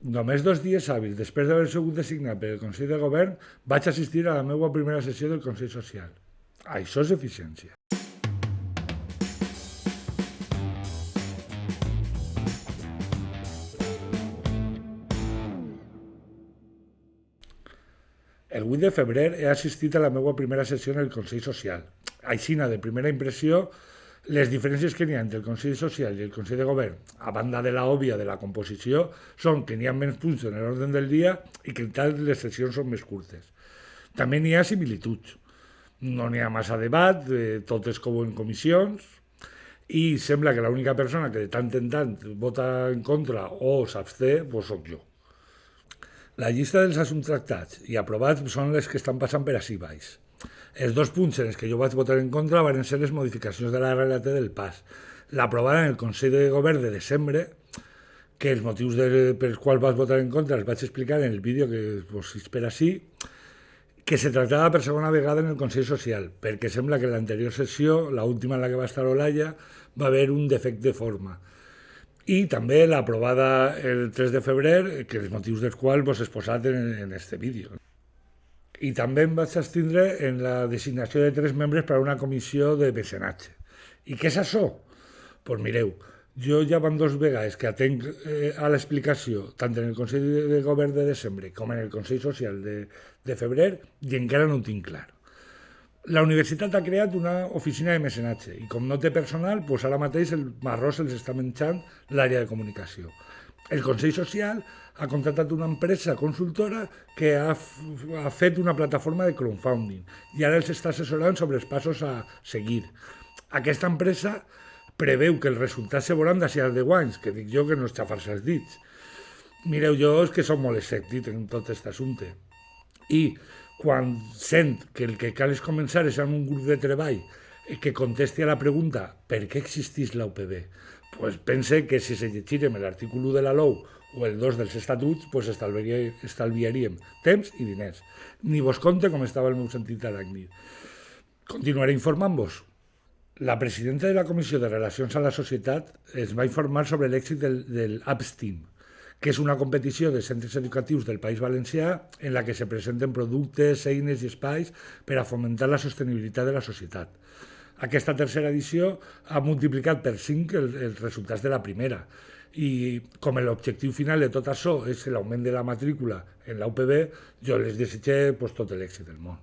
Només 2 dies hàbils després d'haver sigut designat per el Consell de Govern, vaig assistir a la meva primera sessió del Consell Social. Això és eficiència. El 8 de febrer he assistit a la meva primera sessió en el Consell Social. Aixina, de primera impressió, les diferències que n'hi ha entre el Consell Social i el Consell de Govern, a banda de la òbvia de la composició, són que n'hi ha menys punts en l'ordre del dia i que en tal les sessions són més curtes. També n'hi ha similituds. No n'hi ha massa debat, totes com en comissions, i sembla que l'única persona que de tant en tant vota en contra o s'absté, doncs soc jo. La llista dels assumptes tractats i aprovats són les que estan passant per ací baix. Els 2 punts en els que jo vaig votar en contra van ser les modificacions de la RLT del PAS. L'aprovada en el Consell de Govern de desembre, que els motius pels quals vaig votar en contra els vaig explicar en el vídeo que us per ací, que se tractava per segona vegada en el Consell Social, perquè sembla que en l'anterior sessió, l'última en la que va estar Olaya, va haver un defecte de forma. I també l'aprovada el 3 de febrer, que els motius dels quals vos he exposat en este vídeo. I també em vaig abstindre en la designació de 3 membres per a una comissió de mecenatge. I què és això? Doncs mireu, jo ja van 2 vegades que atenc a l'explicació, tant en el Consell de Govern de desembre com en el Consell Social de febrer, i encara no ho tinc clar. La universitat ha creat una oficina de mecenatge i com no té personal, doncs ara mateix el marró se'ls està menjant l'àrea de comunicació. El Consell Social ha contractat una empresa consultora que ha fet una plataforma de crowdfunding i ara els està assessorant sobre els passos a seguir. Aquesta empresa preveu que els resultats se veuran d'ací als 10 anys, que dic jo que no és xafar-se els dits. Mireu, jo és que soc molt escèptic en tot aquest assumpte. I quan sent que el que cal és començar és amb un grup de treball que contesti a la pregunta per què existeix la UPB, pues pense que si se llegirem l'article 1 de la LOU o el 2 dels estatuts, pues estalviaríem temps i diners. Ni vos conte com estava el meu sentit aràcnid. Continuaré informant-vos. La presidenta de la Comissió de Relacions a la Societat ens va informar sobre l'èxit del AppSTEAM, que és una competició de centres educatius del País Valencià en la que se presenten productes, eines i espais per a fomentar la sostenibilitat de la societat. Aquesta tercera edició ha multiplicat per 5 els resultats de la primera i com l'objectiu final de tot això és l'augment de la matrícula en la UPB, jo les desitge tot l'èxit del món.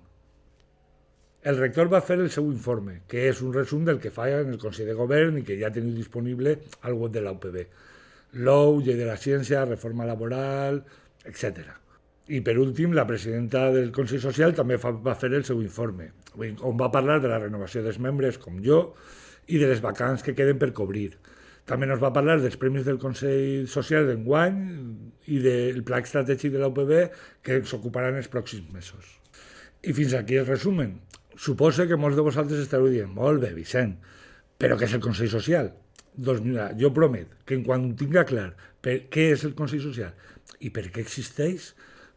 El rector va fer el seu informe, que és un resum del que fa en el Consell de Govern i que ja teniu disponible al web de la UPB. LOU, llei de la ciència, reforma laboral, etc. I per últim, la presidenta del Consell Social també va fer el seu informe, on va parlar de la renovació dels membres, com jo, i de les vacants que queden per cobrir. També ens va parlar dels premis del Consell Social d'enguany i del pla estratègic de la UPB que ens ocuparan els pròxims mesos. I fins aquí el resumen. Suposo que molts de vosaltres estareu dient, molt bé, Vicent, però què és el Consell Social? Doncs mira, jo promet que quan ho tinga clar què és el Consell Social i per què existeix,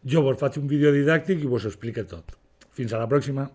jo vos faig un vídeo didàctic i vos ho explique tot. Fins a la pròxima.